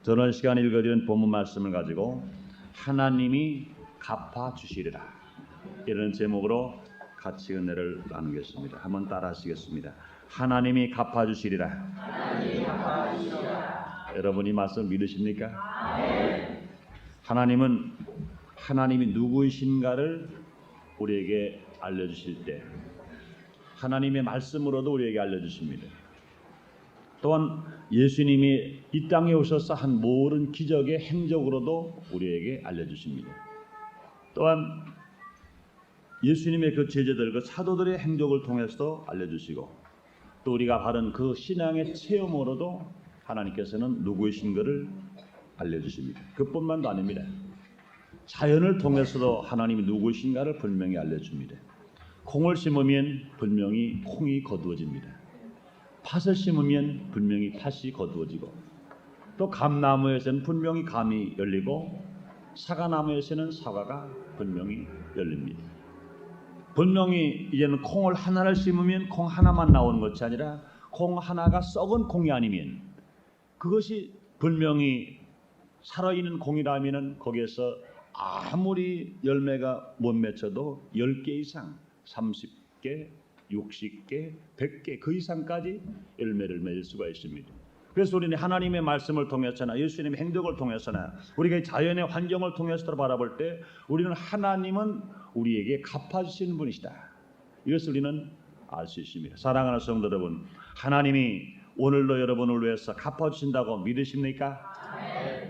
저는 시간에 읽어드린 본문 말씀을 가지고 하나님이 갚아주시리라 이런 제목으로 같이 은혜를 나누겠습니다. 한번 따라 하시겠습니다. 하나님이 갚아주시리라. 하나님이 갚아주시리라. 여러분 이 말씀 믿으십니까? 아멘. 하나님이 누구이신가를 우리에게 알려주실 때 하나님의 말씀으로도 우리에게 알려주십니다. 또한 예수님이 이 땅에 오셔서 한 모든 기적의 행적으로도 우리에게 알려주십니다. 또한 예수님의 그 제자들, 그 사도들의 행적을 통해서도 알려주시고 또 우리가 바른 그 신앙의 체험으로도 하나님께서는 누구이신 것을 알려주십니다. 그뿐만도 아닙니다. 자연을 통해서도 하나님이 누구이신가를 분명히 알려줍니다. 콩을 심으면 분명히 콩이 거두어집니다. 팥을 심으면 분명히 팥이 거두어지고 또 감나무에서는 분명히 감이 열리고 사과나무에서는 사과가 분명히 열립니다. 분명히 이제는 콩을 하나를 심으면 콩 하나만 나오는 것이 아니라 콩 하나가 썩은 콩이 아니면 그것이 분명히 살아있는 콩이라면 거기에서 아무리 열매가 못 맺혀도 10개 이상 30개 60개, 100개 그 이상까지 열매를 맺을 수가 있습니다. 그래서 우리는 하나님의 말씀을 통해서나 예수님의 행적을 통해서나 우리가 자연의 환경을 통해서 바라볼 때 우리는 하나님은 우리에게 갚아주시는 분이시다. 이것을 우리는 알 수 있습니다. 사랑하는 성도 여러분, 하나님이 오늘도 여러분을 위해서 갚아주신다고 믿으십니까?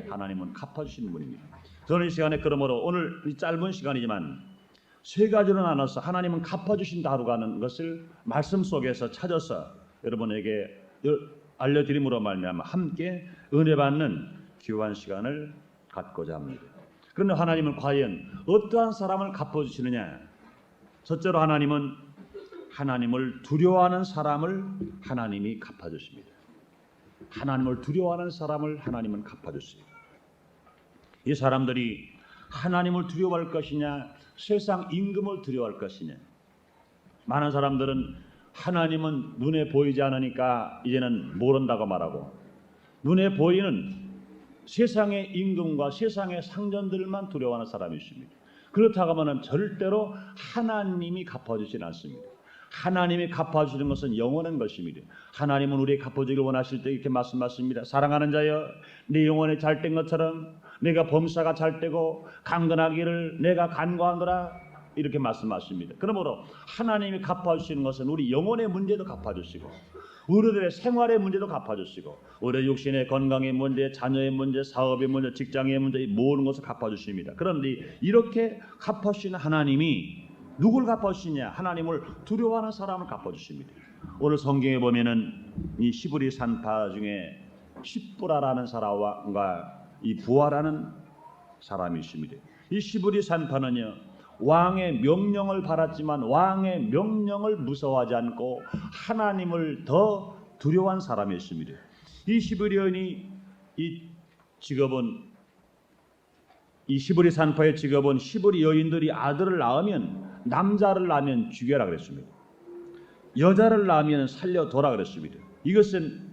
하나님은 갚아주시는 분입니다. 저는 이 시간에 그러므로 오늘 이 짧은 시간이지만 세 가지로 나눠서 하나님은 갚아주신다 하고 가는 것을 말씀 속에서 찾아서 여러분에게 알려드림으로 말미암아 함께 은혜 받는 귀한 시간을 갖고자 합니다. 그런데 하나님은 과연 어떠한 사람을 갚아주시느냐? 첫째로 하나님은 하나님을 두려워하는 사람을 하나님이 갚아주십니다. 하나님을 두려워하는 사람을 하나님은 갚아주십니다. 이 사람들이 하나님을 두려워할 것이냐 세상 임금을 두려워할 것이냐. 많은 사람들은 하나님은 눈에 보이지 않으니까 이제는 모른다고 말하고 눈에 보이는 세상의 임금과 세상의 상전들만 두려워하는 사람이 있습니다. 그렇다고 하면 절대로 하나님이 갚아주지는 않습니다. 하나님이 갚아주시는 것은 영원한 것입니다. 하나님은 우리에게 갚아주기를 원하실 때 이렇게 말씀하십니다. 사랑하는 자여 네 영혼이 잘된 것처럼 내가 범사가 잘되고 강건하기를 내가 간구하노라 이렇게 말씀하십니다. 그러므로 하나님이 갚아주시는 것은 우리 영혼의 문제도 갚아주시고 우리들의 생활의 문제도 갚아주시고 우리 육신의 건강의 문제, 자녀의 문제, 사업의 문제, 직장의 문제 이 모든 것을 갚아주십니다. 그런데 이렇게 갚아주시는 하나님이 누굴 갚아주시냐? 하나님을 두려워하는 사람을 갚아주십니다. 오늘 성경에 보면은 이 시브리 산파 중에 십부라라는 사람과 이 부하라는 사람이 있습니다. 이 시브리 산파는요 왕의 명령을 받았지만 왕의 명령을 무서워하지 않고 하나님을 더 두려워한 사람이었습니다. 이 시브리 여인이 이 시브리 산파의 직업은 시브리 여인들이 아들을 낳으면 남자를 낳으면 죽여라 그랬습니다. 여자를 낳으면 살려둬라 그랬습니다. 이것은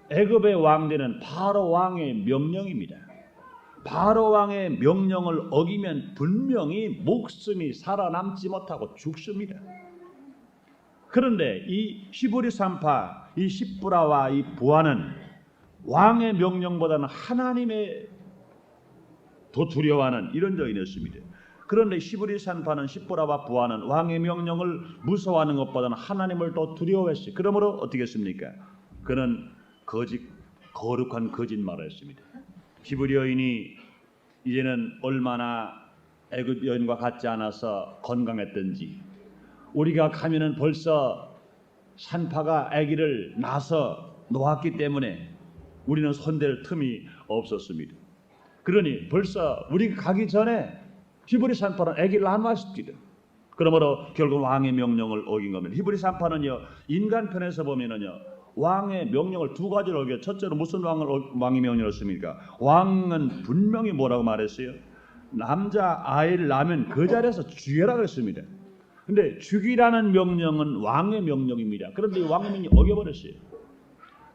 애굽의 왕되는 바로 왕의 명령입니다. 바로 왕의 명령을 어기면 분명히 목숨이 살아남지 못하고 죽습니다. 그런데 이 시브리 산파, 이 십부라와 이 부하는 왕의 명령보다는 하나님의 더 두려워하는 이런 여인이었습니다. 그런데 시브리 산파는 십부라와 부하는 왕의 명령을 무서워하는 것보다는 하나님을 더 두려워했어요. 그러므로 어떻게 했습니까? 그는 거룩한 거짓말을 했습니다. 시브리 여인이 이제는 얼마나 애굽 여인과 같지 않아서 건강했던지 우리가 가면은 벌써 산파가 아기를 낳아서 놓았기 때문에 우리는 손댈 틈이 없었습니다. 그러니 벌써 우리가 가기 전에 히브리 산파는 아기를 낳았습니다. 그러므로 결국 왕의 명령을 어긴 겁니다. 히브리 산파는요 인간 편에서 보면은요 왕의 명령을 두 가지를 어겨. 첫째로 무슨 왕의 명령을 했습니까? 왕은 분명히 뭐라고 말했어요? 남자 아이를 낳으면 그 자리에서 죽여라 그랬습니다. 근데 죽이라는 명령은 왕의 명령입니다. 그런데 이 왕의 명령이 어겨버렸어요.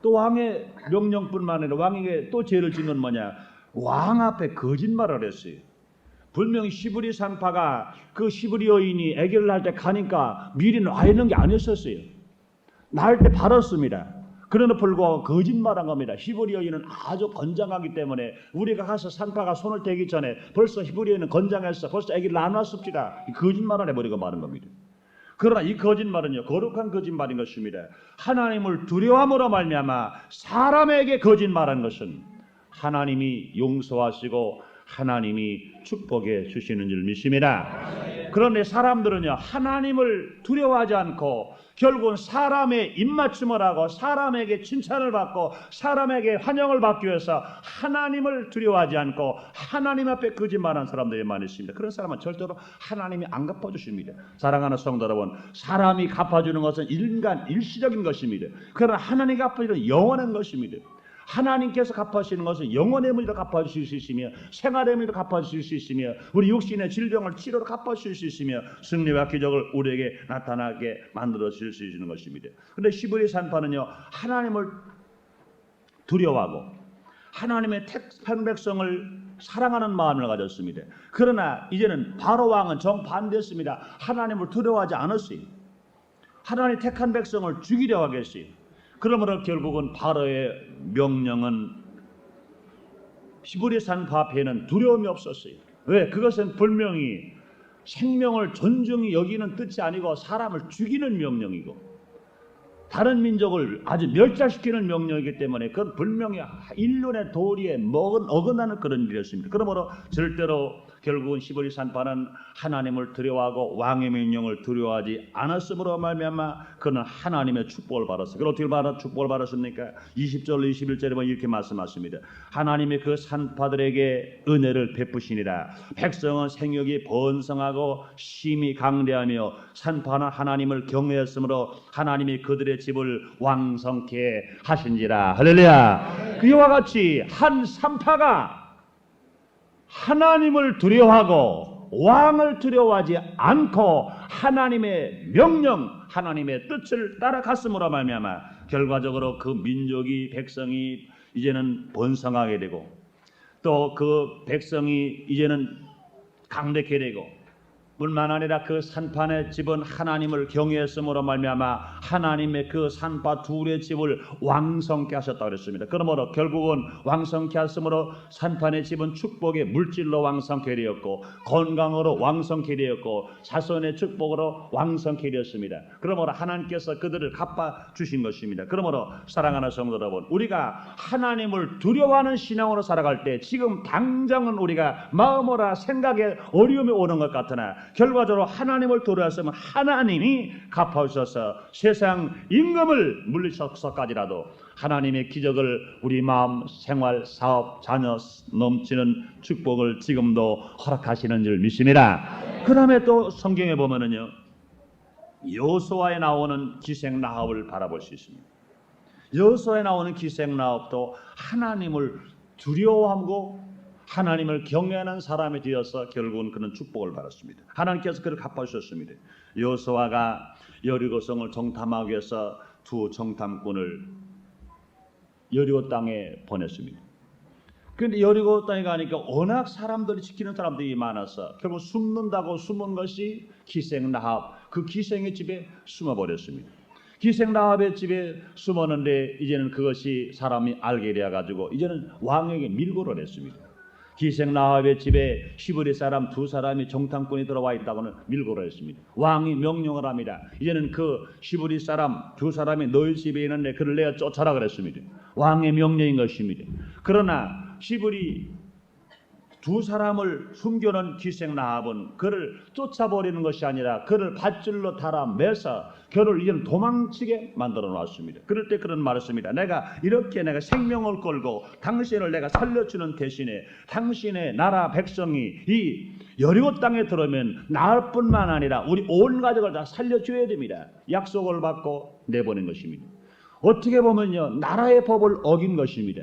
또 왕의 명령뿐만 아니라 왕에게 또 죄를 짓는 뭐냐? 왕 앞에 거짓말을 했어요. 분명히 시브리 산파가 그 시브리 여인이 아기를 낳을 때 가니까 미리 놔 있는 게 아니었었어요. 낳을 때 바랐습니다. 그러나 불구하고 거짓말한 겁니다. 히브리 여인은 아주 건장하기 때문에 우리가 가서 산파가 손을 대기 전에 벌써 히브리 여인은 건장했어. 벌써 아기를 낳았습니다. 거짓말을 해버리고 마는 겁니다. 그러나 이 거짓말은요, 거룩한 거짓말인 것입니다. 하나님을 두려움으로 말미암아 사람에게 거짓말한 것은 하나님이 용서하시고 하나님이 축복해 주시는 줄 믿습니다. 그런데 사람들은요, 하나님을 두려워하지 않고 결국은 사람의 입맞춤을 하고 사람에게 칭찬을 받고 사람에게 환영을 받기 위해서 하나님을 두려워하지 않고 하나님 앞에 거짓말하는 사람들이 많이 있습니다. 그런 사람은 절대로 하나님이 안 갚아주십니다. 사랑하는 성도 여러분, 사람이 갚아주는 것은 일시적인 것입니다. 그러나 하나님이 갚아주는 영원한 것입니다. 하나님께서 갚아주시는 것은 영혼의 문제로 갚아주실 수 있으며 생활의 문제로 갚아주실 수 있으며 우리 육신의 질병을 치료로 갚아주실 수 있으며 승리와 기적을 우리에게 나타나게 만들어 주실 수 있는 것입니다. 그런데 시브리 산파는요, 하나님을 두려워하고 하나님의 택한 백성을 사랑하는 마음을 가졌습니다. 그러나 이제는 바로 왕은 정반대했습니다. 하나님을 두려워하지 않았어요. 하나님 택한 백성을 죽이려 하겠어요. 그러므로 결국은 바로의 명령은 시브리 산파 앞에는 두려움이 없었어요. 왜? 그것은 분명히 생명을 존중히 여기는 뜻이 아니고 사람을 죽이는 명령이고 다른 민족을 아주 멸절시키는 명령이기 때문에 그건 분명히 인륜의 도리에 어긋나는 그런 일이었습니다. 그러므로 절대로 결국은 시브리 산파는 하나님을 두려워하고 왕의 명령을 두려워하지 않았으므로 말미암아 그는 하나님의 축복을 받았어요. 그럼 어떻게 축복을 받았습니까? 20절 21절에 보면 이렇게 말씀하십니다. 하나님의 그 산파들에게 은혜를 베푸시니라. 백성은 생육이 번성하고 심히 강대하며 산파는 하나님을 경외했으므로 하나님이 그들의 집을 왕성케 하신지라. 할렐루야. 그와 같이 한 산파가 하나님을 두려워하고 왕을 두려워하지 않고 하나님의 명령, 하나님의 뜻을 따라갔음으로 말미암아 결과적으로 그 민족이 백성이 이제는 번성하게 되고 또 그 백성이 이제는 강대케 되고 뿐만 아니라 그 산파의 집은 하나님을 경외했으므로 말미암아 하나님의 그 산파 둘의 집을 왕성케 하셨다고 그랬습니다. 그러므로 결국은 왕성케 하심으로 산파의 집은 축복의 물질로 왕성케 되었고 건강으로 왕성케 되었고 자손의 축복으로 왕성케 되었습니다. 그러므로 하나님께서 그들을 갚아 주신 것입니다. 그러므로 사랑하는 성도 여러분, 우리가 하나님을 두려워하는 신앙으로 살아갈 때 지금 당장은 우리가 마음으로 생각에 어려움이 오는 것 같으나 결과적으로 하나님을 두려워했으면 하나님이 갚아주셔서 세상 임금을 물리쳐서까지라도 하나님의 기적을 우리 마음, 생활, 사업, 자녀 넘치는 축복을 지금도 허락하시는 줄 믿습니다. 그 다음에 또 성경에 보면은요, 여호수아에 나오는 기생 라합을 바라볼 수 있습니다. 여호수아에 나오는 기생 라합도 하나님을 두려워하고 하나님을 경외하는 사람이 되어서 결국은 그는 축복을 받았습니다. 하나님께서 그를 갚아주셨습니다. 여호수아가 여리고성을 정탐하기 위해서 두 정탐꾼을 여리고 땅에 보냈습니다. 그런데 여리고 땅에 가니까 워낙 사람들이 지키는 사람들이 많아서 결국 숨는다고 숨은 것이 기생 라합, 그 기생의 집에 숨어버렸습니다. 기생 라합의 집에 숨었는데 이제는 그것이 사람이 알게 되어가지고 이제는 왕에게 밀고를 했습니다. 기생 라합의 집에 시브리 사람 두 사람이 정탐꾼이 들어와 있다고는 밀고를 했습니다. 왕이 명령을 합니다. 이제는 그 시브리 사람 두 사람이 너희 집에 있는데 그를 내가 쫓아라 그랬습니다. 왕의 명령인 것입니다. 그러나 시브리 두 사람을 숨겨놓은 기생 라합은 그를 쫓아버리는 것이 아니라 그를 밧줄로 달아 매서 그를 이제는 도망치게 만들어 놨습니다. 그럴 때 그런 말을 했습니다. 내가 생명을 걸고 당신을 내가 살려주는 대신에 당신의 나라 백성이 이 여리고 땅에 들어오면 나을 뿐만 아니라 우리 온 가족을 다 살려줘야 됩니다. 약속을 받고 내보낸 것입니다. 어떻게 보면요, 나라의 법을 어긴 것입니다.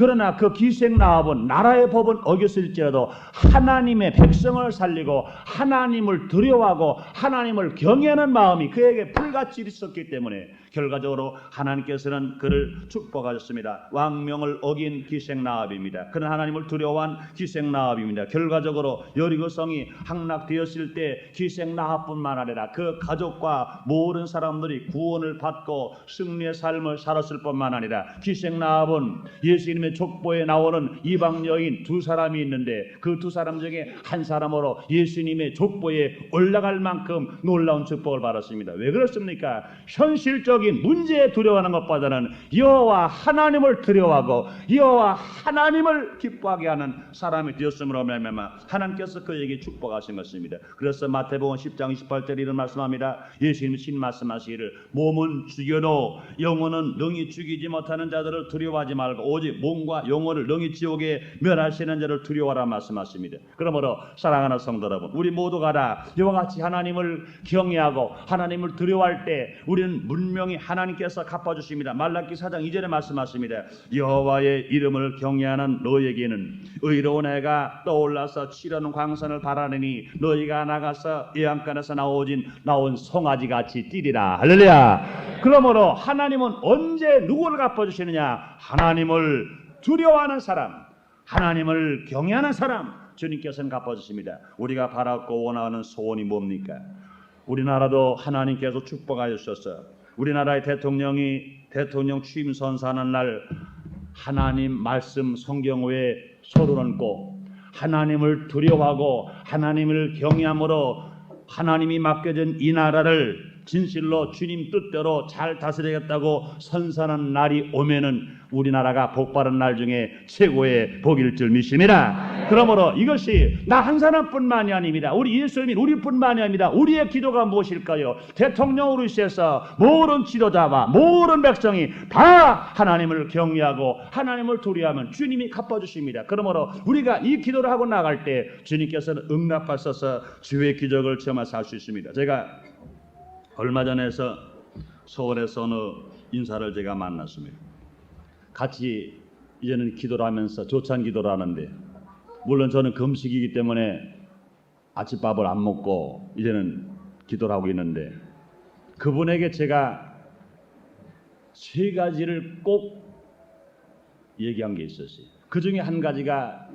그러나 그 기생 나합은 나라의 법은 어겼을지라도 하나님의 백성을 살리고 하나님을 두려워하고 하나님을 경외하는 마음이 그에게 불같이 있었기 때문에 결과적으로 하나님께서는 그를 축복하셨습니다. 왕명을 어긴 기생 나합입니다. 그는 하나님을 두려워한 기생 나합입니다. 결과적으로 여리고성이 함락되었을 때 기생 나합뿐만 아니라 그 가족과 모든 사람들이 구원을 받고 승리의 삶을 살았을 뿐만 아니라 기생 나합은 예수님의 족보에 나오는 이방 여인 두 사람이 있는데 그 두 사람 중에 한 사람으로 예수님의 족보에 올라갈 만큼 놀라운 축복을 받았습니다. 왜 그렇습니까? 현실적인 문제에 두려워하는 것보다는 여호와 하나님을 두려워하고 여호와 하나님을 기뻐하게 하는 사람이 되었으므로 말미암아 하나님께서 그에게 축복하신 것입니다. 그래서 마태복음 10장 28절에 이런 말씀합니다. 예수님이 신 말씀하시기를 몸은 죽여도 영혼은 능히 죽이지 못하는 자들을 두려워하지 말고 오직 몸과 영혼을 능히 지옥에 멸하시는 자를 두려워하라 말씀하십니다. 그러므로 사랑하는 성도 여러분, 우리 모두가 다 이와 같이 하나님을 경외하고 하나님을 두려워할 때 우리는 분명히 하나님께서 갚아주십니다. 말라기 4장 2절에 말씀하십니다. 여호와의 이름을 경외하는 너에게는 의로운 해가 떠올라서 치려는 광선을 바라느니 너희가 나가서 예언간에서 나온 송아지같이 뛰리라. 할렐루야. 그러므로 하나님은 언제 누구를 갚아주시느냐? 하나님을 두려워하는 사람, 하나님을 경외하는 사람 주님께서는 갚아주십니다. 우리가 바라고 원하는 소원이 뭡니까? 우리나라도 하나님께서 축복하여 주셨어요. 우리나라의 대통령 취임 선서하는 날 하나님 말씀 성경 외에 손을 얹고 하나님을 두려워하고 하나님을 경외함으로 하나님이 맡겨진 이 나라를 진실로 주님 뜻대로 잘 다스리겠다고 선서하는 날이 오면은 우리나라가 복받은 날 중에 최고의 복일 줄 믿습니다. 그러므로 이것이 나 한 사람뿐만이 아닙니다. 우리 예수님이 우리뿐만이 아닙니다. 우리의 기도가 무엇일까요? 대통령으로 시해서 모든 지도자와 모든 백성이 다 하나님을 경외하고 하나님을 두려워하면 주님이 갚아주십니다. 그러므로 우리가 이 기도를 하고 나갈 때 주님께서는 응답하셔서 주의 기적을 체험하실 수 있습니다. 제가 얼마 전에서 서울에서 어느 인사를 제가 만났습니다. 같이 이제는 기도를 하면서 조찬 기도를 하는데 물론 저는 금식이기 때문에 아침밥을 안 먹고 이제는 기도를 하고 있는데 그분에게 제가 세 가지를 꼭 얘기한 게 있었어요. 그 중에 한 가지가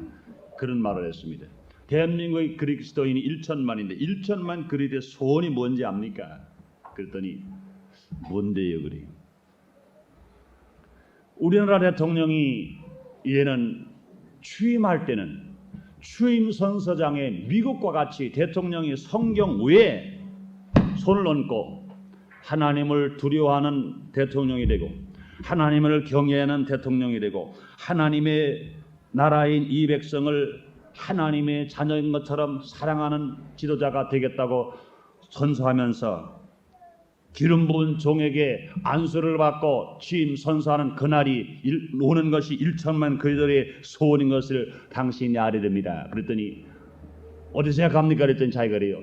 그런 말을 했습니다. 대한민국의 그리스도인이 1천만인데 1천만 그리스도의 소원이 뭔지 압니까? 그랬더니 뭔데요? 그래요. 우리나라 대통령이 이제는 취임할 때는 취임 선서장에 미국과 같이 대통령이 성경 위에 손을 얹고 하나님을 두려워하는 대통령이 되고 하나님을 경외하는 대통령이 되고 하나님의 나라인 이 백성을 하나님의 자녀인 것처럼 사랑하는 지도자가 되겠다고 선서하면서 기름 부은 종에게 안수를 받고 취임 선서하는 그날이 오는 것이 1천만 그리스도의 소원인 것을 당신이 알아야 됩니다. 그랬더니 어디 생각합니까? 그랬더니 자기가 그래요.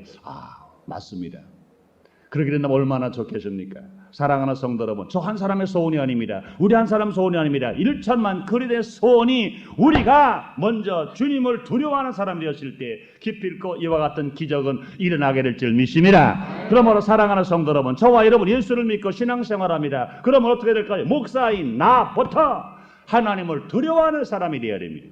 맞습니다. 그렇게 된다면 얼마나 좋겠습니까? 사랑하는 성도 여러분, 저 한 사람의 소원이 아닙니다. 우리 한 사람 소원이 아닙니다. 1천만 그리스도의 소원이 우리가 먼저 주님을 두려워하는 사람 되었을 때 기필코 이와 같은 기적은 일어나게 될 줄 믿습니다. 그러므로 사랑하는 성도 여러분, 저와 여러분 예수를 믿고 신앙생활합니다. 그러면 어떻게 될까요? 목사인 나부터 하나님을 두려워하는 사람이 되어야 됩니다.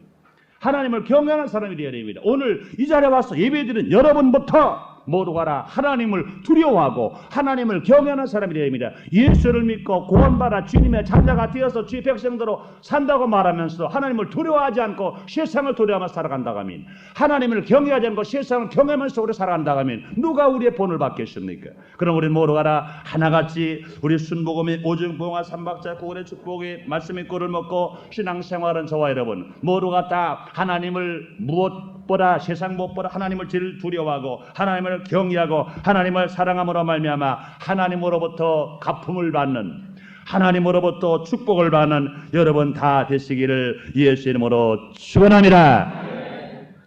하나님을 경외하는 사람이 되어야 됩니다. 오늘 이 자리에 와서 예배드리는 여러분부터 모두가 다 하나님을 두려워하고 하나님을 경외하는 사람이 되어야 됩니다. 예수를 믿고 구원받아 주님의 자녀가 되어서 주의 백성대로 산다고 말하면서도 하나님을 두려워하지 않고 세상을 두려워하면서 살아간다고 하면, 하나님을 경외하지 않고 세상을 경외하면서 우리 살아간다고 하면 누가 우리의 본을 받겠습니까? 그럼 우리 모두가 다 하나같이 우리 순복음의 오중봉화 삼박자 구원의 축복의 말씀의 꿀을 먹고 신앙생활은 저와 여러분 모두가 다 하나님을 무엇보다 세상 무엇보다 하나님을 제일 두려워하고 하나님을 경외하고 하나님을 사랑함으로 말미암아 하나님으로부터 갚음을 받는, 하나님으로부터 축복을 받는 여러분 다 되시기를 예수 이름으로 축원합니다.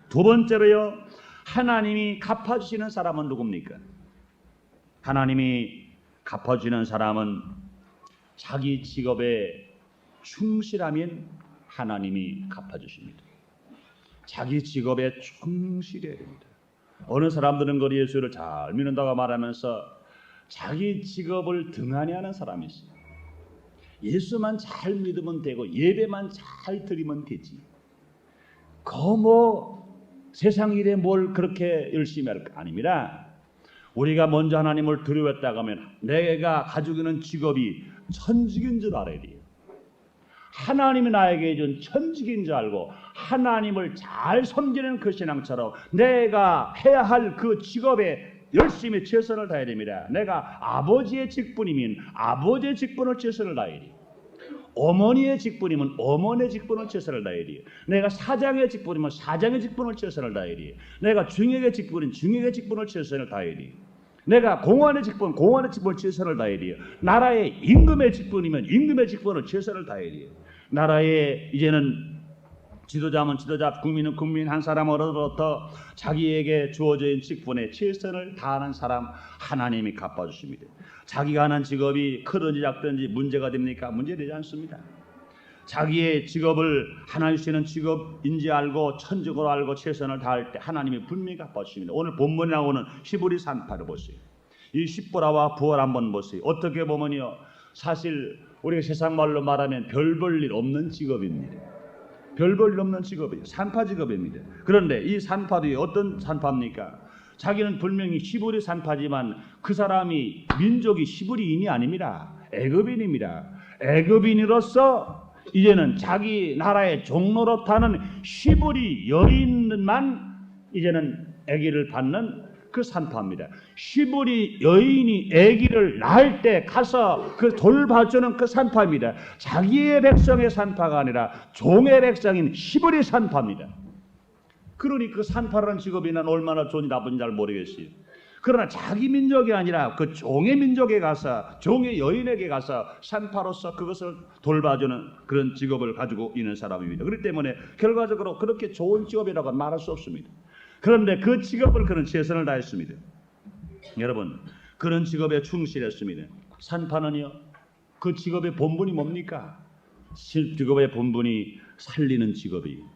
두 번째로요, 하나님이 갚아주시는 사람은 누굽니까? 하나님이 갚아주는 사람은 자기 직업에 충실하면 하나님이 갚아주십니다. 자기 직업에 충실해야 됩니다. 어느 사람들은 그 예수를 잘 믿는다고 말하면서 자기 직업을 등한히 하는 사람이 있어요. 예수만 잘 믿으면 되고 예배만 잘 드리면 되지. 세상 일에 뭘 그렇게 열심히 할까? 아닙니다. 우리가 먼저 하나님을 두려워했다고 하면 내가 가지고 있는 직업이 천직인 줄 알아야 돼요. 하나님이 나에게 준 천직인 줄 알고 하나님을 잘 섬기는 그 신앙처럼 내가 해야 할 그 직업에 열심히 최선을 다해야 됩니다. 내가 아버지의 직분이면 아버지의 직분을 최선을 다해야 돼요. 어머니의 직분이면 어머니의 직분을 최선을 다해야 돼요. 내가 사장의 직분이면 사장의 직분을 최선을 다해야 돼요. 내가 중역의 직분이면 중역의 직분을 최선을 다해야 돼요. 내가 공원의 직분, 공원의 직분을 최선을 다해야 돼요. 나라의 임금의 직분이면 임금의 직분을 최선을 다해야 돼요. 나라의 이제는 지도자면 지도자, 국민은 국민, 한 사람으로부터 자기에게 주어져 있는 직분에 최선을 다하는 사람 하나님이 갚아주십니다. 자기가 하는 직업이 크든지 작든지 문제가 됩니까? 문제되지 않습니다. 자기의 직업을 하나님 주시는 직업인지 알고 천직으로 알고 최선을 다할 때 하나님이 분명히 갚아주십니다. 오늘 본문에 나오는 히브리 산파를 보세요. 이 십보라와 부활 한번 보세요. 어떻게 보면요, 사실 우리가 세상 말로 말하면 별 볼 일 없는 직업입니다. 별 볼 일 없는 직업이에요. 산파 직업입니다. 그런데 이 산파도 어떤 산파입니까? 자기는 분명히 히브리 산파지만 그 사람이 민족이 히브리인이 아닙니다. 애굽인입니다. 애굽인으로서 이제는 자기 나라의 종로로 타는 히브리 여인만 이제는 아기를 받는 그 산파입니다. 히브리 여인이 아기를 낳을 때 가서 그 돌봐주는 그 산파입니다. 자기의 백성의 산파가 아니라 종의 백성인 히브리 산파입니다. 그러니 그 산파라는 직업이 난 얼마나 좋은지 나쁜지 잘 모르겠어요. 그러나 자기 민족이 아니라 그 종의 민족에 가서 종의 여인에게 가서 산파로서 그것을 돌봐주는 그런 직업을 가지고 있는 사람입니다. 그렇기 때문에 결과적으로 그렇게 좋은 직업이라고 말할 수 없습니다. 그런데 그 직업을 그는 최선을 다했습니다. 여러분, 그런 직업에 충실했습니다. 산파는요, 그 직업의 본분이 뭡니까? 직업의 본분이 살리는 직업이에요.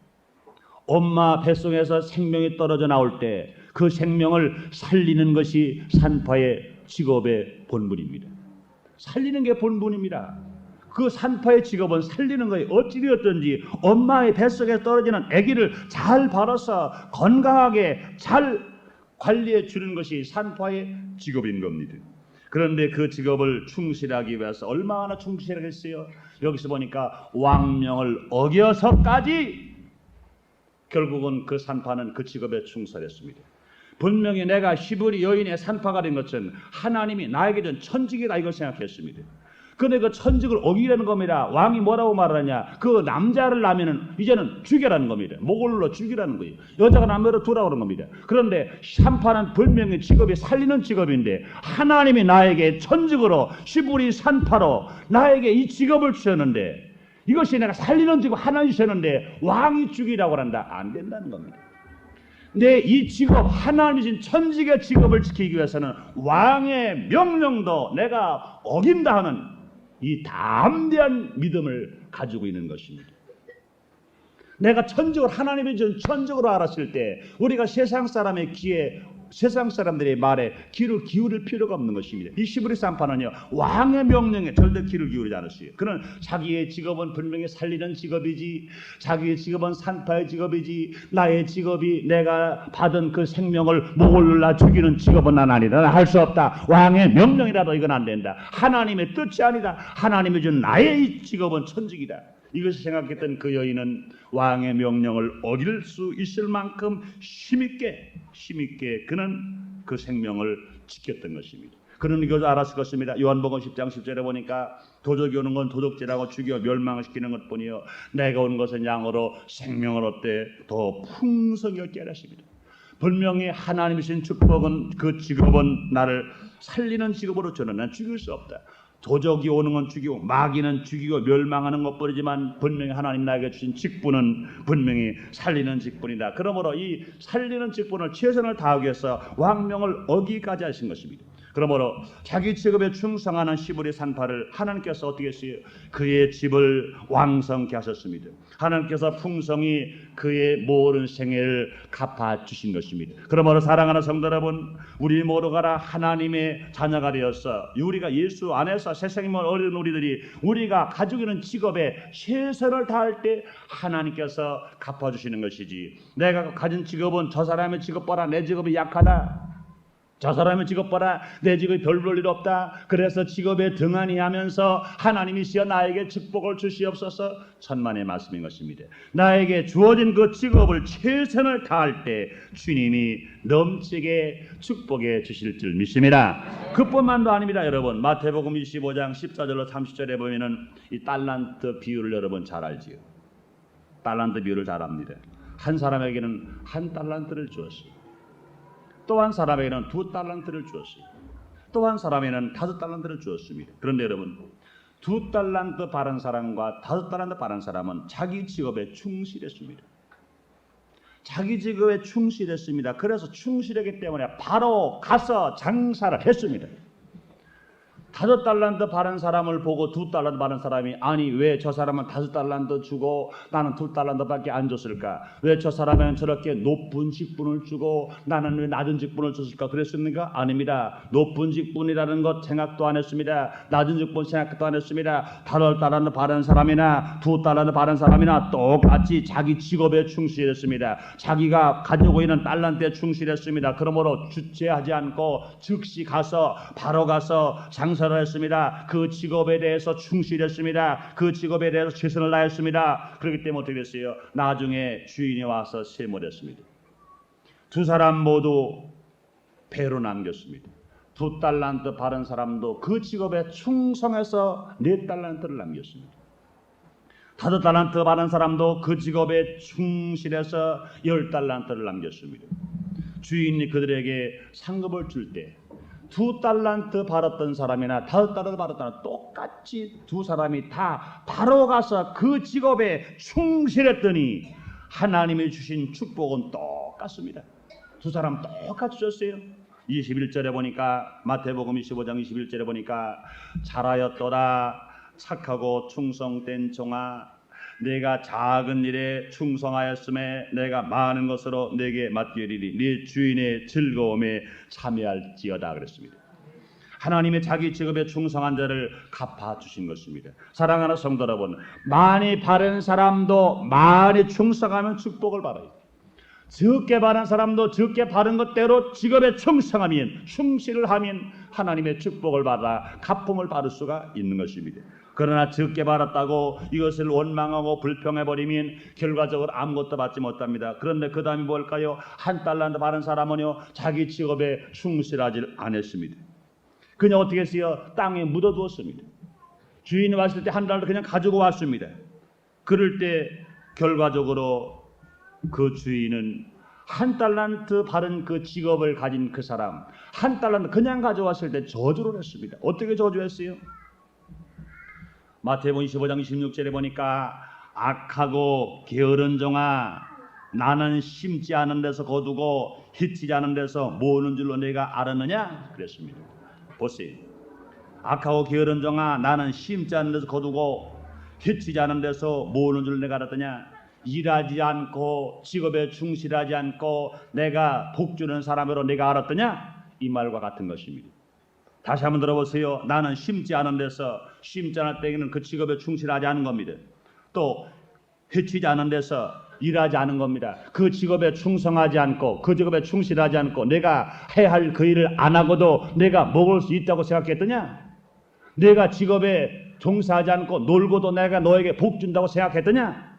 엄마 뱃속에서 생명이 떨어져 나올 때 그 생명을 살리는 것이 산파의 직업의 본분입니다. 살리는 게 본분입니다. 그 산파의 직업은 살리는 거예요. 어찌되었든지 엄마의 뱃속에 떨어지는 아기를 잘 바라서 건강하게 잘 관리해 주는 것이 산파의 직업인 겁니다. 그런데 그 직업을 충실하기 위해서 얼마나 충실하겠어요? 여기서 보니까 왕명을 어겨서까지 결국은 그 산파는 그 직업에 충실했습니다. 분명히 내가 히브리 여인의 산파가 된 것은 하나님이 나에게 준 천직이다 이걸 생각했습니다. 근데 그 천직을 어기라는 겁니다. 왕이 뭐라고 말하냐? 그 남자를 낳으면은 이제는 죽여라는 겁니다. 목을 눌러 죽이라는 거예요. 여자가 남자를 두라고 하는 겁니다. 그런데 산파는 분명히 직업이 살리는 직업인데 하나님이 나에게 천직으로 히브리 산파로 나에게 이 직업을 주셨는데 이것이 내가 살리는 직업 하나님 주셨는데 왕이 죽이라고 한다. 안 된다는 겁니다. 근데 이 직업 하나님 주신 천직의 직업을 지키기 위해서는 왕의 명령도 내가 어긴다 하는 이 담대한 믿음을 가지고 있는 것입니다. 내가 천직을 하나님이 준 천직으로 알았을 때 우리가 세상 사람의 귀에 세상 사람들의 말에 귀를 기울일 필요가 없는 것입니다. 이 히브리 산파는요 왕의 명령에 절대 귀를 기울이지 않았어요. 그는 자기의 직업은 분명히 살리는 직업이지 자기의 직업은 산파의 직업이지 나의 직업이 내가 받은 그 생명을 목을 눌러 죽이는 직업은 난 아니다. 난 할 수 없다. 왕의 명령이라도 이건 안 된다. 하나님의 뜻이 아니다. 하나님이 준 나의 이 직업은 천직이다. 이것을 생각했던 그 여인은 왕의 명령을 어길 수 있을 만큼 힘있게 그는 그 생명을 지켰던 것입니다. 그는 이것을 알았을 것입니다. 요한복음 10장 10절에 보니까 도적이 오는 건 도적질하고 죽여 멸망시키는 것뿐이요 내가 온 것은 양으로 생명을 얻되 더 풍성히 얻게 하십니다. 분명히 하나님이 주신 축복은 그 직업은 나를 살리는 직업으로 저는 난 죽일 수 없다. 도적이 오는 건 죽이고 마귀는 죽이고 멸망하는 것뿐이지만 분명히 하나님 나에게 주신 직분은 분명히 살리는 직분이다. 그러므로 이 살리는 직분을 최선을 다하기 위해서 왕명을 어기까지 하신 것입니다. 그러므로 자기 직업에 충성하는 시므리 산파를 하나님께서 어떻게 했어요? 그의 집을 왕성케 하셨습니다. 하나님께서 풍성히 그의 모든 생애를 갚아주신 것입니다. 그러므로 사랑하는 성도 여러분, 우리 모두가 하나님의 자녀가 되어서 우리가 예수 안에서 세상임을 얻은 우리들이 우리가 가지고 있는 직업에 최선을 다할 때 하나님께서 갚아주시는 것이지, 내가 가진 직업은 저 사람의 직업 봐라, 내 직업이 약하다, 저 사람의 직업 봐라, 내 직업이 별 볼 일 없다, 그래서 직업에 등한히 하면서 하나님이시여 나에게 축복을 주시옵소서, 천만의 말씀인 것입니다. 나에게 주어진 그 직업을 최선을 다할 때 주님이 넘치게 축복해 주실 줄 믿습니다. 그뿐만도 아닙니다. 여러분, 마태복음 25장 14절로 30절에 보면은 이 달란트 비유를 여러분 잘 알지요. 달란트 비유를 잘 압니다. 한 사람에게는 한 달란트를 주었어요. 또 한 사람에게는 2달란트를 주었어요. 또 한 사람에게는 5달란트를 주었습니다. 그런데 여러분, 2달란트 바른 사람과 5달란트 바른 사람은 자기 직업에 충실했습니다. 자기 직업에 충실했습니다. 그래서 충실했기 때문에 바로 가서 장사를 했습니다. 5달란트 바른 사람을 보고 2달란트 바른 사람이, 아니 왜 저 사람은 5달란트 주고 나는 2달란트밖에 안 줬을까? 왜 저 사람은 저렇게 높은 직분을 주고 나는 왜 낮은 직분을 줬을까? 그랬습니까? 아닙니다. 높은 직분이라는 것 생각도 안 했습니다. 낮은 직분 생각도 안 했습니다. 5달란트 바른 사람이나 2달란트 바른 사람이나 똑같이 자기 직업에 충실했습니다. 자기가 가지고 있는 달란트에 충실했습니다. 그러므로 주체하지 않고 즉시 가서 바로 가서 장사를 했습니다. 그 직업에 대해서 충실했습니다. 그 직업에 대해서 최선을 다했습니다. 그렇기 때문에 어떻게 됐어요? 나중에 주인이 와서 세무했습니다. 2 사람 모두 배로 남겼습니다. 2달란트 바른 사람도 그 직업에 충성해서 4달란트를 남겼습니다. 5달란트 바른 사람도 그 직업에 충실해서 10달란트를 남겼습니다. 주인이 그들에게 상급을 줄 때 2달란트 받았던 사람이나 5달란트 받았던 사람 똑같이 2 사람이 다 바로 가서 그 직업에 충실했더니 하나님이 주신 축복은 똑같습니다. 2 사람 똑같이 줬어요. 21절에 보니까, 마태복음 25장 21절에 보니까, 잘하였도다 착하고 충성된 종아, 내가 작은 일에 충성하였음에 내가 많은 것으로 내게 맡기리니 네 주인의 즐거움에 참여할지어다 그랬습니다. 하나님의 자기 직업에 충성한 자를 갚아주신 것입니다. 사랑하는 성도 여러분, 많이 바른 사람도 많이 충성하면 축복을 받아요. 적게 바른 사람도 적게 바른 것대로 직업에 충성하면, 충실을 하면 하나님의 축복을 받아 가품을 받을 수가 있는 것입니다. 그러나 적게 받았다고 이것을 원망하고 불평해버리면 결과적으로 아무것도 받지 못합니다. 그런데 그 다음이 뭘까요? 1달란트 바른 사람은요, 자기 직업에 충실하지 않았습니다. 그냥 어떻게 했어요? 땅에 묻어두었습니다. 주인이 왔을 때 1달란트 그냥 가지고 왔습니다. 그럴 때 결과적으로 그 주인은 1달란트 바른 그 직업을 가진 그 사람, 1달란트 그냥 가져왔을 때 저주를 했습니다. 어떻게 저주했어요? 마태복음 25장 26절에 보니까, 악하고 게으른 종아, 나는 심지 않은 데서 거두고 휘치지 않은 데서 모으는 줄로 내가 알았느냐 그랬습니다. 보세요. 악하고 게으른 종아, 나는 심지 않은 데서 거두고 휘치지 않은 데서 모으는 줄 내가 알았더냐. 일하지 않고 직업에 충실하지 않고 내가 복주는 사람으로 내가 알았더냐, 이 말과 같은 것입니다. 다시 한번 들어보세요. 나는 심지 않은 데서, 심지 않을 때에는 그 직업에 충실하지 않은 겁니다. 또 해치지 않은 데서 일하지 않은 겁니다. 그 직업에 충성하지 않고 그 직업에 충실하지 않고 내가 해야 할 그 일을 안 하고도 내가 먹을 수 있다고 생각했더냐? 내가 직업에 종사하지 않고 놀고도 내가 너에게 복 준다고 생각했더냐?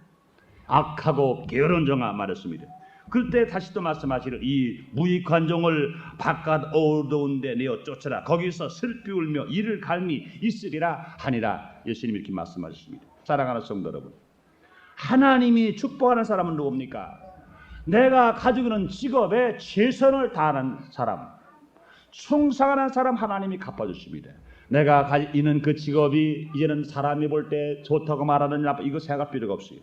악하고 게으른 종아 말했습니다. 그때 다시 또 말씀하시를, 이 무익한 종을 바깥 어두운 데 내어 쫓아라. 거기서 슬피 울며 이를 갈미 있으리라 하니라. 예수님이 이렇게 말씀하셨습니다. 사랑하는 성도 여러분, 하나님이 축복하는 사람은 누굽니까? 내가 가지고 있는 직업에 최선을 다하는 사람, 충성하는 사람 하나님이 갚아주십니다. 내가 가지고 있는 그 직업이 이제는 사람이 볼 때 좋다고 말하느냐 이거 생각할 필요가 없어요.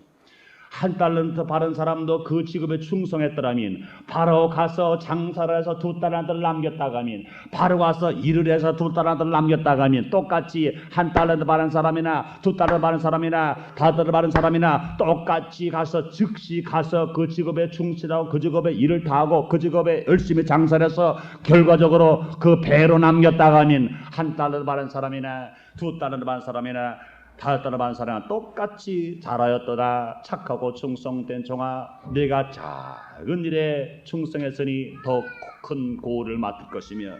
한 달란트 받은 사람도 그 직업에 충성했더라면 바로 가서 장사를 해서 2달란트를 남겼다가 하면 바로 가서 일을 해서 2달란트를 남겼다가 하면 똑같이 한 달란트 받은 사람이나 2달란트 받은 사람이나 5달란트 받은 사람이나 똑같이 가서 즉시 가서 그 직업에 충실하고 그 직업에 일을 다하고 그 직업에 열심히 장사를 해서 결과적으로 그 배로 남겼다가 하면 한 달란트 받은 사람이나 2달란트 받은 사람이나 5달란트 받은 사람은 똑같이 잘하였도다. 착하고 충성된 종아, 네가 작은 일에 충성했으니 더 큰 고를 맡을 것이며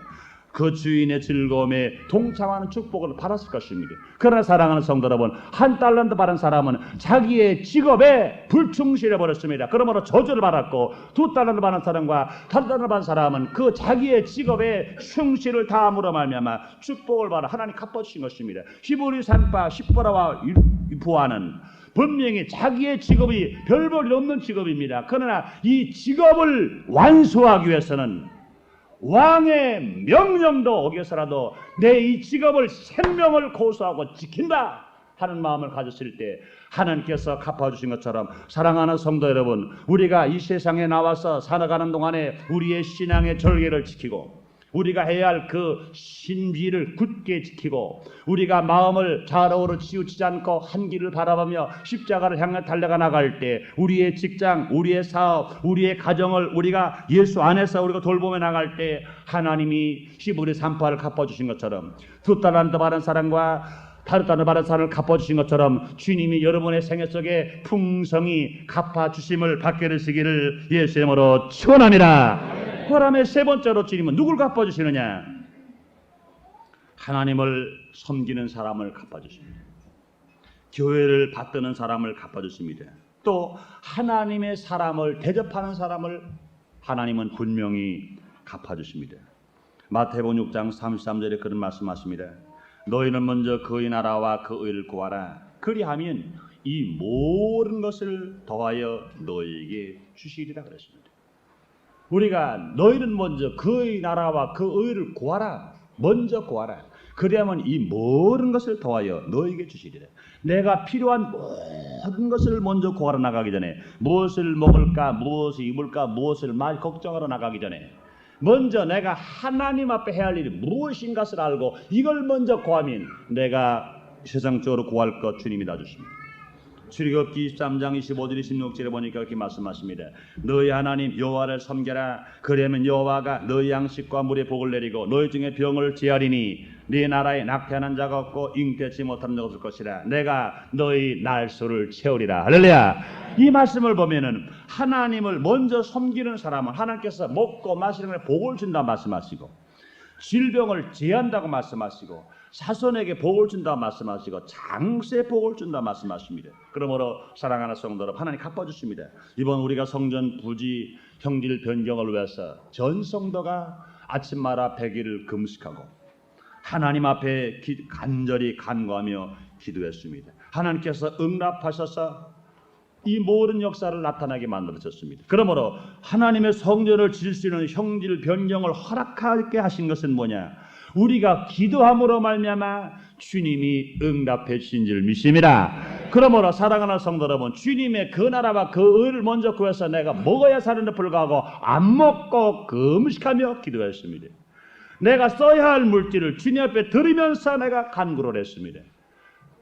그 주인의 즐거움에 동참하는 축복을 받았을 것입니다. 그러나 사랑하는 성도 여러분, 한 달란트 받은 사람은 자기의 직업에 불충실해 버렸습니다. 그러므로 저주를 받았고 2달란트 받은 사람과 5달란트 받은 사람은 그 자기의 직업에 충실을 다함으로 말미암아 축복을 받아 하나님 갚아주신 것입니다. 히브리 산파 십보라와 부하는 분명히 자기의 직업이 별 볼 일 없는 직업입니다. 그러나 이 직업을 완수하기 위해서는 왕의 명령도 어겨서라도 내 이 직업을 생명을 고수하고 지킨다 하는 마음을 가졌을 때 하나님께서 갚아주신 것처럼 사랑하는 성도 여러분, 우리가 이 세상에 나와서 살아가는 동안에 우리의 신앙의 절개를 지키고 우리가 해야 할 그 신비를 굳게 지키고 우리가 마음을 좌우로 치우치지 않고 한 길을 바라보며 십자가를 향해 달려가 나갈 때 우리의 직장, 우리의 사업, 우리의 가정을 우리가 예수 안에서 우리가 돌보며 나갈 때 하나님이 히브리 산파를 갚아주신 것처럼 2달란트 받은 사람과 5달란트 받은 사람을 갚아주신 것처럼 주님이 여러분의 생애 속에 풍성히 갚아주심을 받게 되시기를 예수의 이름으로 축원합니다. 그 다음에 세 번째로 주님은 누굴 갚아주시느냐? 하나님을 섬기는 사람을 갚아주십니다. 교회를 받드는 사람을 갚아주십니다. 또 하나님의 사람을 대접하는 사람을 하나님은 분명히 갚아주십니다. 마태복음 6장 33절에 그런 말씀하십니다. 너희는 먼저 그의 나라와 그 의를 구하라. 그리하면 이 모든 것을 더하여 너희에게 주시리라 그랬습니다. 우리가 너희는 먼저 그의 나라와 그 의를 구하라. 먼저 구하라. 그리하면 이 모든 것을 더하여 너희에게 주시리라. 내가 필요한 모든 것을 먼저 구하러 나가기 전에 무엇을 먹을까, 무엇을 입을까, 무엇을 말 걱정하러 나가기 전에 먼저 내가 하나님 앞에 해야 할 일이 무엇인 것을 알고 이걸 먼저 구하면 내가 세상적으로 구할 것 주님이 다 주십니다. 출애굽기 23장 25절 26절에 보니까 이렇게 말씀하십니다. 너희 하나님 여호와를 섬겨라. 그러면 여호와가 너희 양식과 물의 복을 내리고 너희 중에 병을 제하리니 네 나라에 낙태하는 자가 없고 잉태치 못하는 자가 없을 것이라. 내가 너희 날수를 채우리라. 할렐루야. 이 말씀을 보면은 하나님을 먼저 섬기는 사람은 하나님께서 먹고 마시는 것에 복을 준다 말씀하시고 질병을 제한다고 말씀하시고 사손에게 복을 준다 말씀하시고 장세에 복을 준다 말씀하십니다. 그러므로 사랑하는 성도 여러분, 하나님 갚아주십니다. 이번 우리가 성전 부지 형질 변경을 위해서 전 성도가 아침마다 100일을 금식하고 하나님 앞에 간절히 간구하며 기도했습니다. 하나님께서 응답하셔서 이 모든 역사를 나타나게 만들어졌습니다. 그러므로 하나님의 성전을 지을 수 있는 형질 변경을 허락하게 하신 것은 뭐냐? 우리가 기도함으로 말미암아 주님이 응답해 주신 줄 믿습니다. 그러므로 사랑하는 성도 여러분, 주님의 그 나라와 그 의를 먼저 구해서 내가 먹어야 사는데 불구하고 안 먹고 금식하며 기도했습니다. 내가 써야 할 물질을 주님 앞에 드리면서 내가 간구를 했습니다.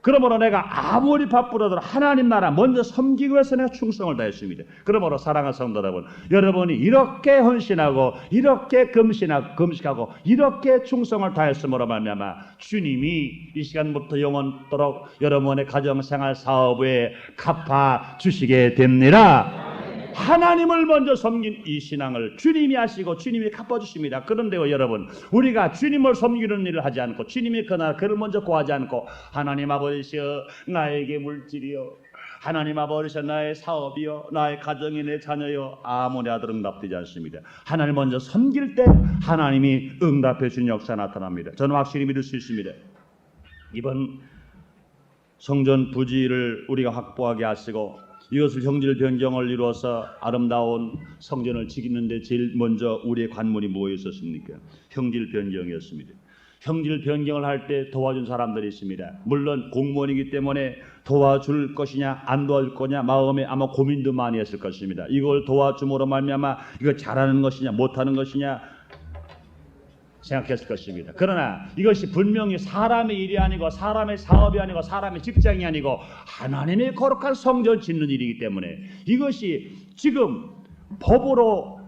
그러므로 내가 아무리 바쁘더라도 하나님 나라 먼저 섬기기 위해서 내가 충성을 다했습니다. 그러므로 사랑하는 성도 여러분, 여러분이 이렇게 헌신하고 이렇게 금식하고 이렇게 충성을 다했으므로 말미암아 주님이 이 시간부터 영원토록 여러분의 가정생활 사업에 갚아 주시게 됩니다. 하나님을 먼저 섬긴 이 신앙을 주님이 아시고 주님이 갚아주십니다. 그런데요 여러분, 우리가 주님을 섬기는 일을 하지 않고 주님의 그를 먼저 구하지 않고 하나님 아버지여 나에게 물질이요, 하나님 아버지여 나의 사업이요, 나의 가정이 내 자녀요, 아무리 하도 응답되지 않습니다. 하나님 먼저 섬길 때 하나님이 응답해 주는 역사 나타납니다. 저는 확실히 믿을 수 있습니다. 이번 성전 부지를 우리가 확보하게 하시고 이것을 형질 변경을 이루어서 아름다운 성전을 지키는데 제일 먼저 우리의 관문이 뭐였었습니까? 형질 변경이었습니다. 형질 변경을 할 때 도와준 사람들이 있습니다. 물론 공무원이기 때문에 도와줄 것이냐 안 도와줄 거냐 마음에 아마 고민도 많이 했을 것입니다. 이걸 도와줌으로 말미암아 이거 잘하는 것이냐 못하는 것이냐 생각했을 것입니다. 그러나 이것이 분명히 사람의 일이 아니고 사람의 사업이 아니고 사람의 직장이 아니고 하나님의 거룩한 성전 짓는 일이기 때문에 이것이 지금 법으로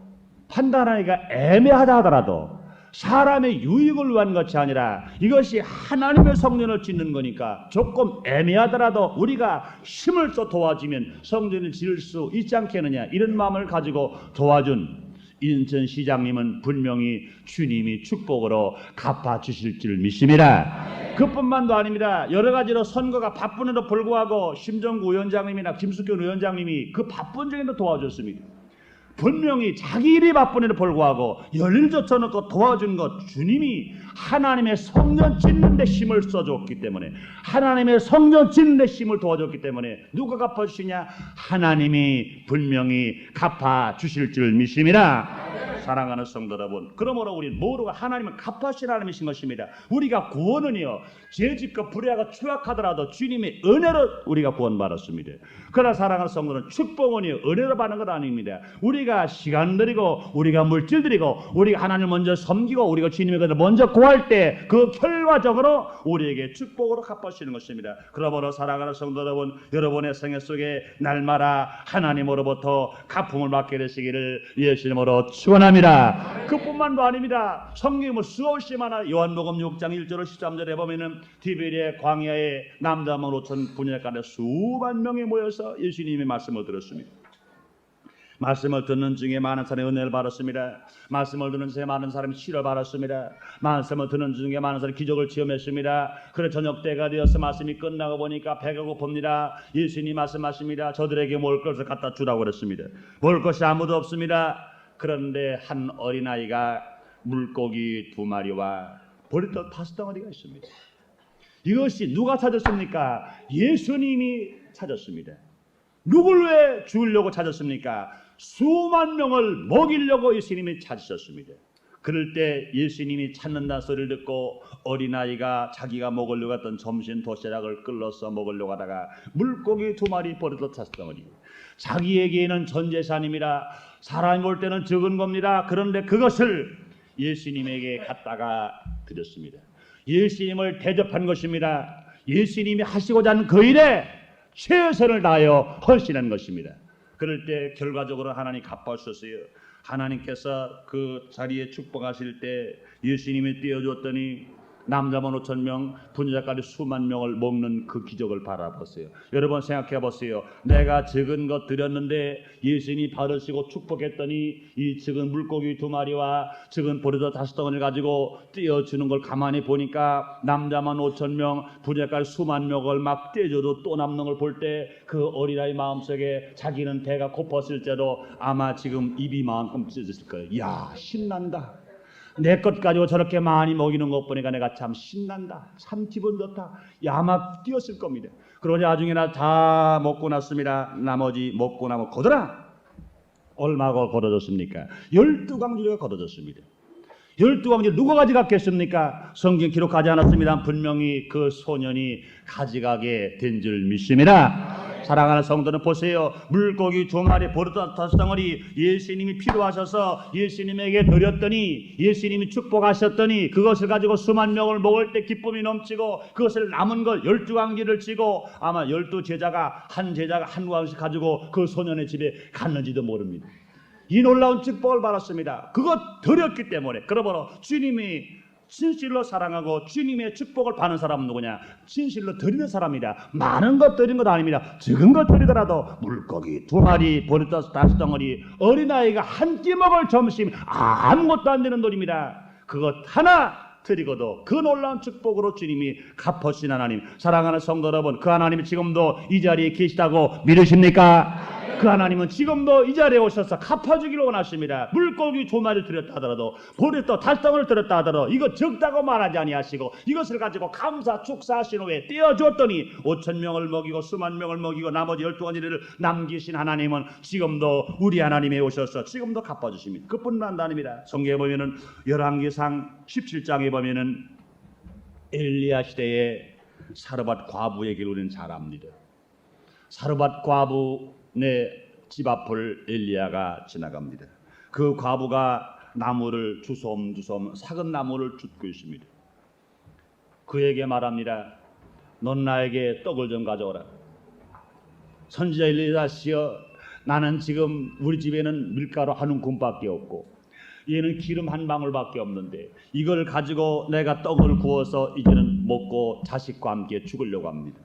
판단하기가 애매하다 하더라도 사람의 유익을 위한 것이 아니라 이것이 하나님의 성전을 짓는 거니까 조금 애매하더라도 우리가 힘을 써 도와주면 성전을 지을 수 있지 않겠느냐 이런 마음을 가지고 도와준 인천 시장님은 분명히 주님이 축복으로 갚아주실 줄 믿습니다. 그뿐만도 아닙니다. 여러 가지로 선거가 바쁜에도 불구하고 심정구 위원장님이나 김숙현 위원장님이 그 바쁜 중에도 도와줬습니다. 분명히 자기 일이 바쁜에도 불구하고 열일 젖혀놓고 도와준 것 주님이 하나님의 성전 짓는 데 힘을 써줬기 때문에 하나님의 성전 짓는 데 힘을 도와줬기 때문에 누가 갚아주시냐? 하나님이 분명히 갚아주실 줄 믿습니다. 사랑하는 성도 여러분, 그러므로 우리는 모두가 하나님은 갚아주실 하나님이신 것입니다. 우리가 구원은요 죄짓고 불의하고 추악하더라도 주님의 은혜로 우리가 구원받았습니다. 그러나 사랑하는 성도는 축복은요 은혜로 받는 것 아닙니다. 우리가 시간 들이고 우리가 물질 들이고 우리가 하나님을 먼저 섬기고 우리가 주님의 것을 먼저 구할 때 그 결과적으로 우리에게 축복으로 갚아주시는 것입니다. 그러므로 사랑하는 성도 여러분, 여러분의 생애 속에 날마다 하나님으로부터 갚음을 받게 되시기를 예수님으로 축원합니다. 그뿐만도 아닙니다. 성경을 수없이 많아 요한복음 6장 1절 13절에 보면은 디베리아 광야에 남자만 5천 분야간에 수만 명이 모여서 예수님의 말씀을 들었습니다. 말씀을 듣는 중에 많은 사람이 은혜를 받았습니다. 말씀을 듣는 중에 많은 사람이 치료를 받았습니다. 말씀을 듣는 중에 많은 사람이 기적을 체험했습니다. 그래 저녁 때가 되어서 말씀이 끝나고 보니까 배가 고픕니다. 예수님이 말씀하십니다. 저들에게 먹을 것을 갖다 주라고 그랬습니다. 먹을 것이 아무도 없습니다. 그런데 한 어린아이가 물고기 2마리와 버리떡 5덩어리가 있습니다. 이것이 누가 찾았습니까? 예수님이 찾았습니다. 누굴 왜 주려고 찾았습니까? 수만 명을 먹이려고 예수님이 찾으셨습니다. 그럴 때 예수님이 찾는다는 소리를 듣고 어린아이가 자기가 먹으려고 했던 점심 도시락을 끌어서 먹으려고 하다가 물고기 2마리 버리떡 5덩어리. 자기에게는 전 재산입니다. 사람이 볼 때는 적은 겁니다. 그런데 그것을 예수님에게 갖다가 드렸습니다. 예수님을 대접한 것입니다. 예수님이 하시고자 하는 그 일에 최선을 다하여 헌신한 것입니다. 그럴 때 결과적으로 하나님 갚아주셨어요. 하나님께서 그 자리에 축복하실 때 예수님이 띄워줬더니 남자만 5천 명, 분자까지 수만 명을 먹는 그 기적을 바라보세요. 여러분 생각해 보세요. 내가 적은 것 드렸는데 예수님이 받으시고 축복했더니 이 적은 물고기 2마리와 적은 보리떡 5덩어리를 가지고 띄워주는 걸 가만히 보니까 남자만 5천 명, 분자까지 수만 명을 막 띄워줘도 또 남는 걸 볼 때 그 어린아이 마음속에 자기는 배가 고팠을 때도 아마 지금 입이 만큼 찢어졌을 거예요. 이야 신난다. 내 것 가지고 저렇게 많이 먹이는 것 보니까 내가 참 신난다. 참 기분 좋다. 아마 뛰었을 겁니다. 그러자 나중에나 다 먹고 났습니다. 나머지 먹고 나면 거둬라. 얼마가 거둬졌습니까? 12광주리가 거둬졌습니다. 12광주리 누가 가져갔겠습니까? 성경 기록하지 않았습니다. 분명히 그 소년이 가져가게 된 줄 믿습니다. 사랑하는 성도는 보세요. 물고기 2마리 버리떡 5덩어리 예수님이 필요하셔서 예수님에게 드렸더니 예수님이 축복하셨더니 그것을 가지고 수만 명을 먹을 때 기쁨이 넘치고 그것을 남은 걸 12광지를 쥐고 아마 12제자가 한 제자가 한 광씩 가지고 그 소년의 집에 갔는지도 모릅니다. 이 놀라운 축복을 받았습니다. 그것 드렸기 때문에. 그러므로 주님이 진실로 사랑하고 주님의 축복을 받는 사람은 누구냐? 진실로 드리는 사람이다. 많은 것 드린 것 아닙니다. 적은 것 드리더라도 물고기 2마리, 버리떡 5덩어리, 어린아이가 한 끼 먹을 점심 아무것도 안 되는 돈입니다. 그것 하나 드리고도 그 놀라운 축복으로 주님이 갚으신 하나님, 사랑하는 성도 여러분, 그 하나님이 지금도 이 자리에 계시다고 믿으십니까? 그 하나님은 지금도 이 자리에 오셔서 갚아주기를 원하십니다. 물고기 2마리 드렸다 하더라도 보리떡 5덩어리를 드렸다 하더라도 이거 적다고 말하지 아니하시고 이것을 가지고 감사 축사하신 후에 떼어줬더니 5천 명을 먹이고 수만 명을 먹이고 나머지 12가지를 남기신 하나님은 지금도 우리 하나님에 오셔서 지금도 갚아주십니다. 그뿐만 아닙니다. 성경에 보면은 열왕기상 17장에 보면은 엘리야 시대에 사르밧 과부 얘기를 우리는 잘 압니다. 사르밧 과부네 집 앞을 엘리야가 지나갑니다. 그 과부가 나무를 주섬주섬 삭은 나무를 줍고 있습니다. 그에게 말합니다. 넌 나에게 떡을 좀 가져오라. 선지자 엘리야시여, 나는 지금 우리 집에는 밀가루 한 움큼밖에 없고 얘는 기름 한 방울밖에 없는데 이걸 가지고 내가 떡을 구워서 이제는 먹고 자식과 함께 죽으려고 합니다.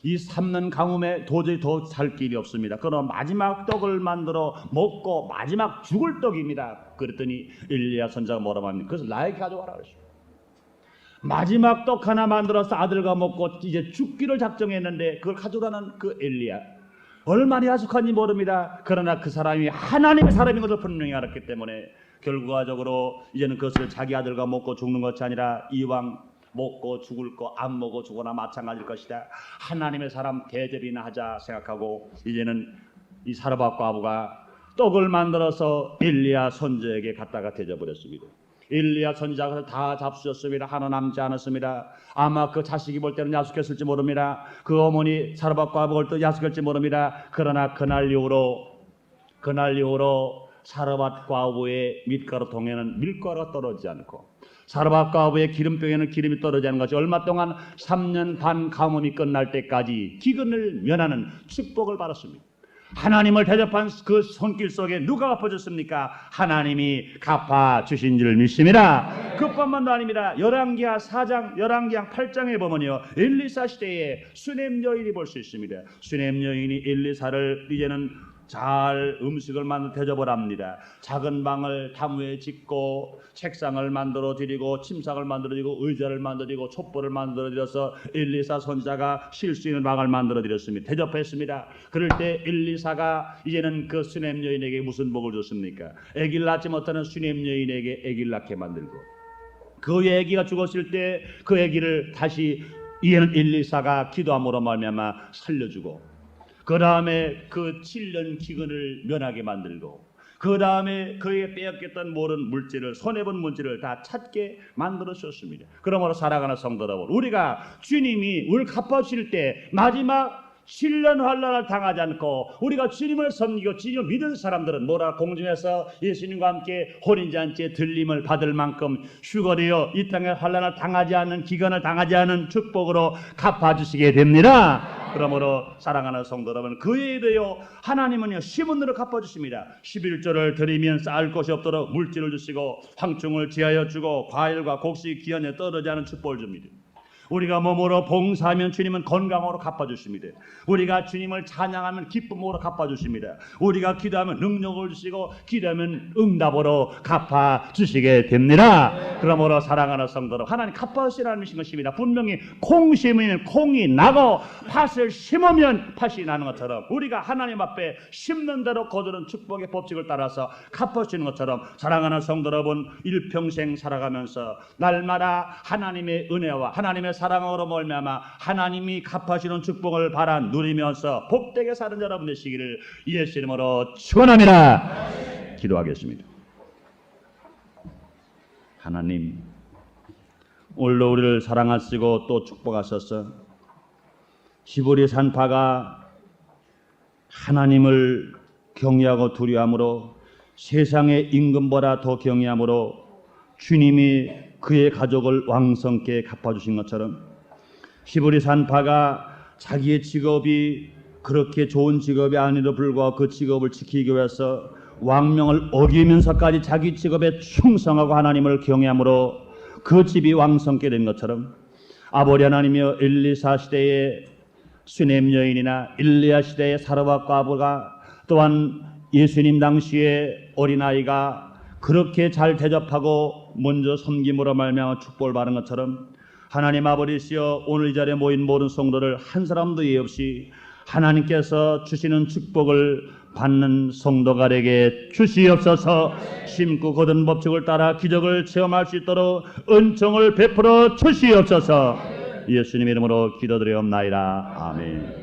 이 삶는 가뭄에 도저히 더 살 길이 없습니다. 그러나 마지막 떡을 만들어 먹고 마지막 죽을 떡입니다. 그랬더니 엘리야 선지자가 뭐라고 합니까? 그래서 나에게 가져와라 그랬습니다. 마지막 떡 하나 만들어서 아들과 먹고 이제 죽기를 작정했는데 그걸 가져오라는 그 엘리야, 얼마나 야속한지 모릅니다. 그러나 그 사람이 하나님의 사람인 것을 분명히 알았기 때문에 결과적으로 이제는 그것을 자기 아들과 먹고 죽는 것이 아니라 이왕 먹고 죽을 거 안 먹고 죽거나 마찬가지일 것이다. 하나님의 사람 대접이나 하자 생각하고 이제는 이 사르밧 과부가 떡을 만들어서 엘리야 선지자에게 갖다가 대접버렸습니다. 엘리야 선지자가 다 잡수셨습니다. 하나 남지 않았습니다. 아마 그 자식이 볼 때는 야속했을지 모릅니다. 그 어머니 사르밧 과부가 볼 때 야속했을지 모릅니다. 그러나 그날 이후로 사르밧 과부의 밀가루 통에는 밀가루가 떨어지지 않고 사르밧 과부의 기름병에는 기름이 떨어지지 않은 것이 얼마 동안 3년 반 가뭄이 끝날 때까지 기근을 면하는 축복을 받았습니다. 하나님을 대접한 그 손길 속에 누가 갚아줬습니까? 하나님이 갚아주신 줄 믿습니다. 그뿐만도 아닙니다. 열왕기하 4장, 열왕기하 8장에 보면요, 엘리사 시대에 수넴 여인이 볼 수 있습니다. 수넴 여인이 엘리사를 이제는 잘 음식을 만들어 대접을 합니다. 작은 방을 나무에 짓고 책상을 만들어 드리고 침상을 만들어 드리고 의자를 만들어 드리고 촛불을 만들어 드려서 엘리사 선지자가 쉴 수 있는 방을 만들어 드렸습니다. 대접했습니다. 그럴 때 엘리사가 이제는 그 수넴 여인에게 무슨 복을 줬습니까? 아기를 낳지 못하는 수넴 여인에게 아기를 낳게 만들고 그 아기가 죽었을 때 그 아기를 다시 이제는 엘리사가 기도함으로 말미암아 살려주고 그 다음에 그 7년 기근을 면하게 만들고 그 다음에 그에게 빼앗겼던 모든 물질을, 손해본 물질을 다 찾게 만들어 주셨습니다. 그러므로 사랑하는 성도 여러분, 우리가 주님이 우리를 갚아주실 때 마지막 7년 환난을 당하지 않고 우리가 주님을 섬기고 주님을 믿은 사람들은 뭐라 공중에서 예수님과 함께 혼인잔치에 들림을 받을 만큼 휴거되어 이 땅에 환난을 당하지 않는, 기근을 당하지 않은 축복으로 갚아주시게 됩니다. 그러므로 사랑하는 성도 여러분, 그에 대하여 하나님은요 시문으로 갚아주십니다. 11조를 드리면 쌓을 것이 없도록 물질을 주시고 황충을 지하여 주고 과일과 곡식이 기한에 떨어지지 않은 축복을 줍니다. 우리가 몸으로 봉사하면 주님은 건강으로 갚아주십니다. 우리가 주님을 찬양하면 기쁨으로 갚아주십니다. 우리가 기도하면 능력을 주시고 기도하면 응답으로 갚아주시게 됩니다. 그러므로 사랑하는 성도로 하나님 갚아주시라는 것입니다. 분명히 콩 심으면 콩이 나고 팥을 심으면 팥이 나는 것처럼 우리가 하나님 앞에 심는 대로 거두는 축복의 법칙을 따라서 갚아주시는 것처럼 사랑하는 성도 여러분, 일평생 살아가면서 날마다 하나님의 은혜와 하나님의 사랑으로 말미암아 하나님이 갚아주시는 축복을 바라 누리면서 복되게 사는 여러분 되시기를 예수 이름으로 축원합니다. 기도하겠습니다. 하나님, 오늘도 우리를 사랑하시고 또 축복하셔서 시보리 산파가 하나님을 경외하고 두려움으로 세상의 임금보다 더 경외함으로 주님이 그의 가족을 왕성케 갚아주신 것처럼 히브리 산파가 자기의 직업이 그렇게 좋은 직업이 아니도 불구하고 그 직업을 지키기 위해서 왕명을 어기면서까지 자기 직업에 충성하고 하나님을 경외함으로 그 집이 왕성케 된 것처럼 아버지 하나님이여, 엘리사 시대의 수넴 여인이나 엘리야 시대의 사르밧 과부가 또한 예수님 당시에 어린아이가 그렇게 잘 대접하고 먼저 섬김으로 말미암아 축복을 받은 것처럼 하나님 아버지시여, 오늘 이 자리에 모인 모든 성도를 한 사람도 예 없이 하나님께서 주시는 축복을 받는 성도가 되게 주시옵소서. 심고 거둔 법칙을 따라 기적을 체험할 수 있도록 은총을 베풀어 주시옵소서. 예수님 이름으로 기도드리옵나이다. 아멘.